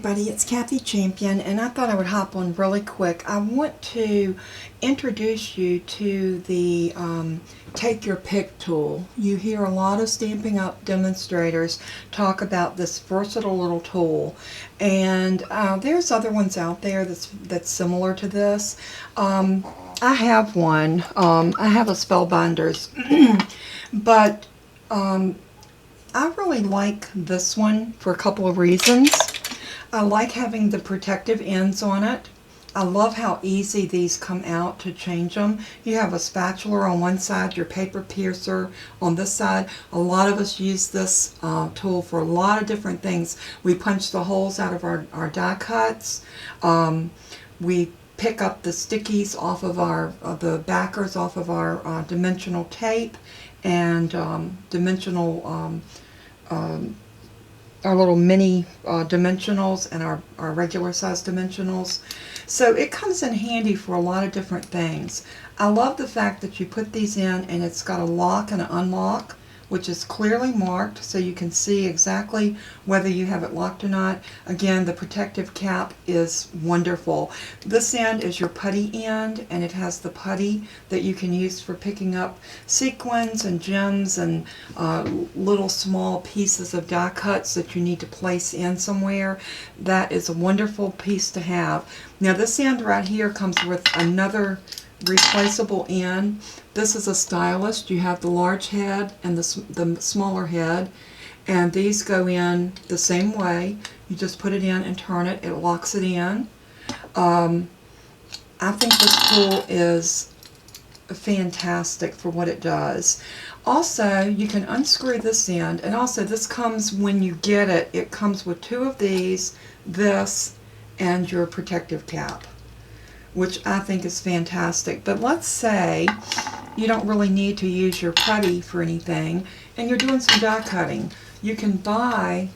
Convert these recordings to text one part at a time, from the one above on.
everybody, it's Kathy Champion, and I thought I would hop on really quick. I want to introduce you to the Take Your Pick tool. You hear a lot of Stampin' Up! Demonstrators talk about this versatile little tool, and there's other ones out there that's similar to this. I have one. I have a Spellbinders, but I really like this one for a couple of reasons. I like having the protective ends on it. I love how easy these come out to change them. You have a spatula on one side, your paper piercer on this side. A lot of us use this tool for a lot of different things. We punch the holes out of our die cuts. We pick up the stickies off of the backers off of our dimensional tape and dimensional our little mini dimensionals and our regular size dimensionals. So it comes in handy for a lot of different things. I love the fact that you put these in and it's got a lock and an unlock, which is clearly marked so you can see exactly whether you have it locked or not. Again, the protective cap is wonderful. This end is your putty end, and it has the putty that you can use for picking up sequins and gems and little small pieces of die cuts that you need to place in somewhere. That is a wonderful piece to have. Now this end right here comes with another replaceable end. This is a stylus. You have the large head and the smaller head, and these go in the same way. You just put it in and turn it. It locks it in. I think this tool is fantastic for what it does. Also, you can unscrew this end, and also this comes when you get it. It comes with two of these, this, and your protective cap, which I think is fantastic. But let's say you don't really need to use your putty for anything and you're doing some die cutting. You can buy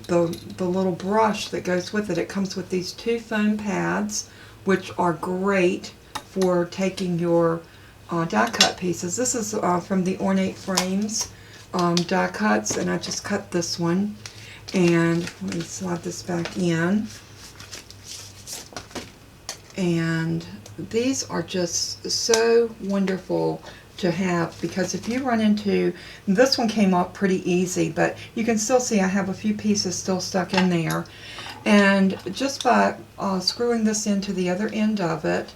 the little brush that goes with it. It comes with these two foam pads, which are great for taking your die cut pieces. This is from the Ornate Frames die cuts, and I just cut this one. And let me slide this back in. And these are just so wonderful to have, because if you run into, this one came up pretty easy, but you can still see I have a few pieces still stuck in there. And just by screwing this into the other end of it,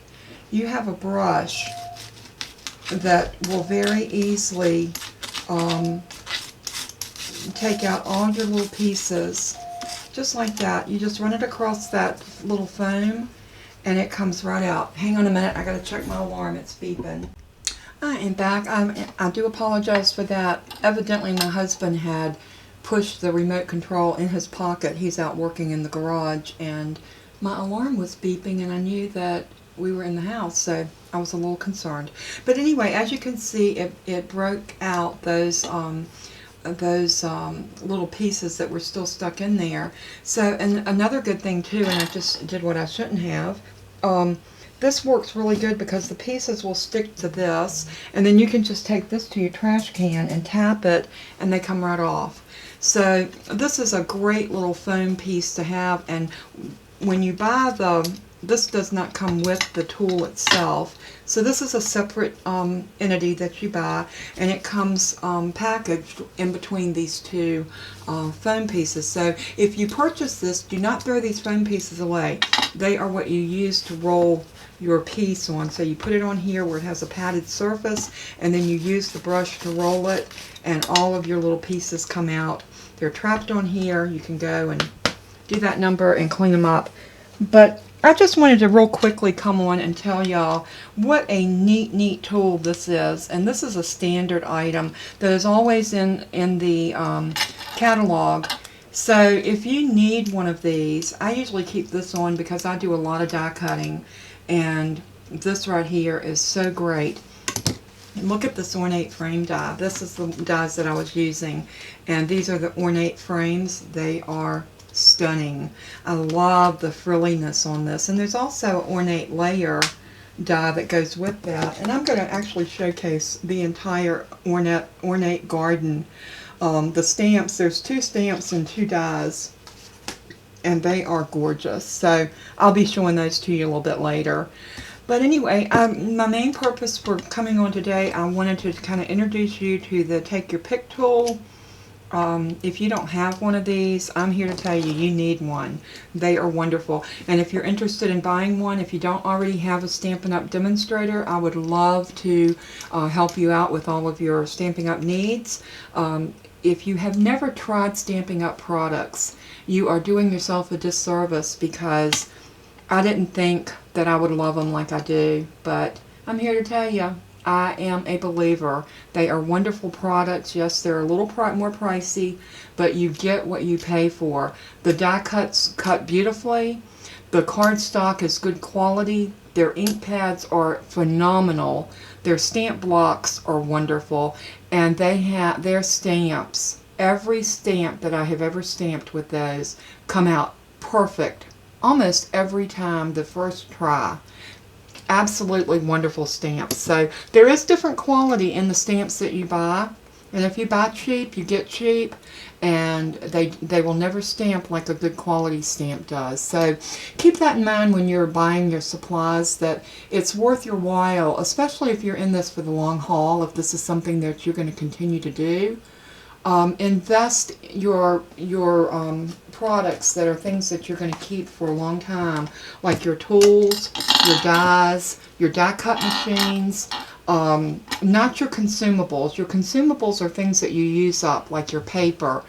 you have a brush that will very easily take out all your little pieces, just like that. You just run it across that little foam and it comes right out. Hang on a minute, I gotta check my alarm, it's beeping. I am back. I do apologize for that. Evidently my husband had pushed the remote control in his pocket. He's out working in the garage, and my alarm was beeping, and I knew that we were in the house, so I was a little concerned. But anyway, as you can see, it broke out those little pieces that were still stuck in there. So, and another good thing too, and I just did what I shouldn't have, this works really good because the pieces will stick to this, and then you can just take this to your trash can and tap it and they come right off. So this is a great little foam piece to have, and when you buy this does not come with the tool itself. So this is a separate entity that you buy, and it comes packaged in between these two foam pieces. So if you purchase this, do not throw these foam pieces away. They are what you use to roll your piece on. So you put it on here where it has a padded surface, and then you use the brush to roll it, and all of your little pieces come out. They're trapped on here. You can go and do that number and clean them up. But I just wanted to real quickly come on and tell y'all what a neat tool this is. And this is a standard item that is always in the catalog. So if you need one of these, I usually keep this on because I do a lot of die cutting, and this right here is so great. And look at this Ornate Frame die. This is the dies that I was using, and these are the Ornate Frames. They are stunning. I love the frilliness on this, and there's also an Ornate Layer die that goes with that, and I'm going to actually showcase the entire Ornate Garden. The stamps, there's two stamps and two dies, and they are gorgeous. So I'll be showing those to you a little bit later. But anyway, my main purpose for coming on today, I wanted to kind of introduce you to the Take Your Pick tool. If you don't have one of these, I'm here to tell you, you need one. They are wonderful. And if you're interested in buying one, if you don't already have a Stampin' Up! Demonstrator, I would love to help you out with all of your Stampin' Up! Needs. If you have never tried Stampin' Up! Products, you are doing yourself a disservice, because I didn't think that I would love them like I do. But I'm here to tell you, I am a believer. They are wonderful products. Yes, they're a little more pricey, but you get what you pay for. The die cuts cut beautifully. The cardstock is good quality. Their ink pads are phenomenal. Their stamp blocks are wonderful. And they have their stamps. Every stamp that I have ever stamped with those come out perfect almost every time the first try. Absolutely wonderful stamps. So there is different quality in the stamps that you buy, and if you buy cheap, you get cheap, and they will never stamp like a good quality stamp does. So keep that in mind when you're buying your supplies, that it's worth your while, especially if you're in this for the long haul, if this is something that you're going to continue to do. Invest your products that are things that you're going to keep for a long time, like your tools, your dies, your die cut machines, not your consumables. Your consumables are things that you use up, like your paper,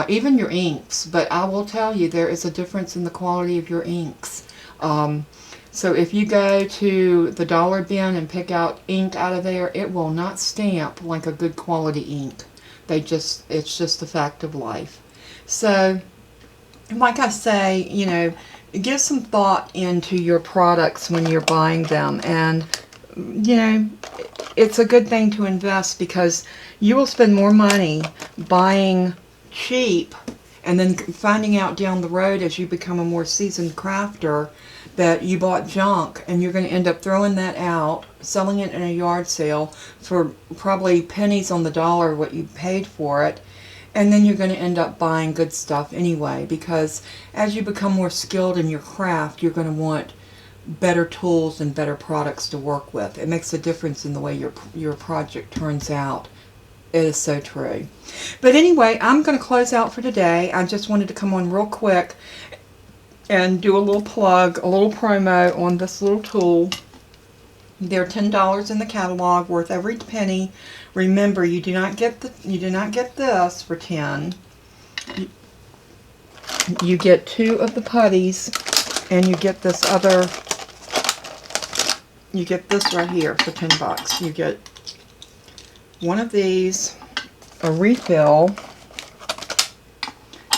even your inks. But I will tell you, there is a difference in the quality of your inks. So if you go to the dollar bin and pick out ink out of there, it will not stamp like a good quality ink. It's just a fact of life. So, like I say, you know, give some thought into your products when you're buying them. And, you know, it's a good thing to invest, because you will spend more money buying cheap and then finding out down the road, as you become a more seasoned crafter, that you bought junk, and you're going to end up throwing that out, selling it in a yard sale for probably pennies on the dollar what you paid for it, and then you're going to end up buying good stuff anyway, because as you become more skilled in your craft, you're going to want better tools and better products to work with. It makes a difference in the way your project turns out. It is so true. But anyway, I'm going to close out for today. I just wanted to come on real quick and do a little plug, a little promo on this little tool. They're $10 in the catalog, worth every penny. Remember, you do not get this for 10. You get 2 of the putties, and you get this other. You get this right here for $10. You get one of these, a refill,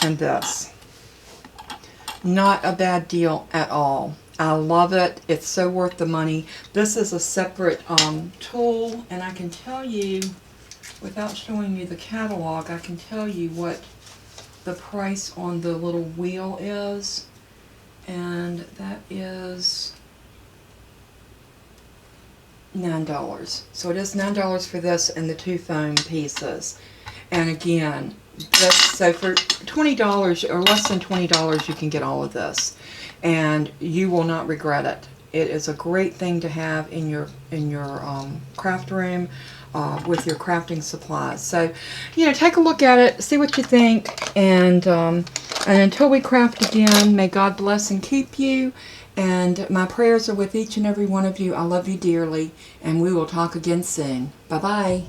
and this. Not a bad deal at all. I love it. It's so worth the money. This is a separate tool, and I can tell you, without showing you the catalog, I can tell you what the price on the little wheel is, and that is $9. So it is $9 for this and the 2 foam pieces. And again, so for $20 or less than $20, you can get all of this, and you will not regret it. It is a great thing to have in your craft room with your crafting supplies. So, you know, take a look at it, see what you think, and until we craft again, may God bless and keep you. And my prayers are with each and every one of you. I love you dearly, and we will talk again soon. Bye-bye.